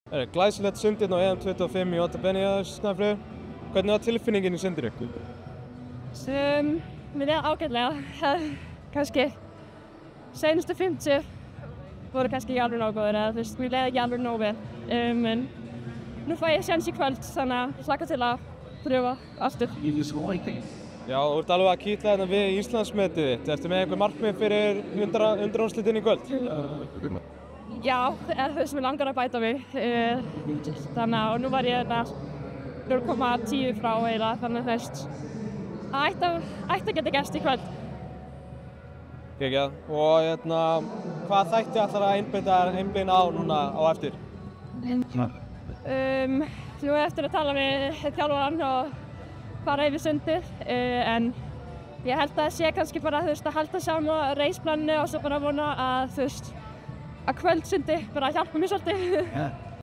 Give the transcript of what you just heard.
Glæsilegt sund hérna á EM25 í Oddabenia, Snæfríður. Hvernig var tilfinningin í sundinu? Mér leið ágætlega. Kannski seinustu 50 voru kannski ekki alveg nógu góðir, eða mér leið ekki alveg nógu vel. En nú fæ ég séns í kvöld, þannig að hlakka til að pröfa aftur. Já, þú ert alveg að kýtla hérna við Íslandsmetið þitt. Ertu með einhver markmið fyrir undanúrslitin í kvöld? Já, mér langar að bæta mig. Þannig að nú var ég 0,10 frá eiginlega, þannig að það ætti að geta gerst í kvöld. Geggjað. Og hvað þætti ætlar að einbeina á núna á eftir? Nú eftir að tala við þjálfarann og fara yfir sundið, en ég held að það sé kannski bara að halda saman reisplaninu og svo bara vona að kvöldsundi bara hjálpa mér svolítið.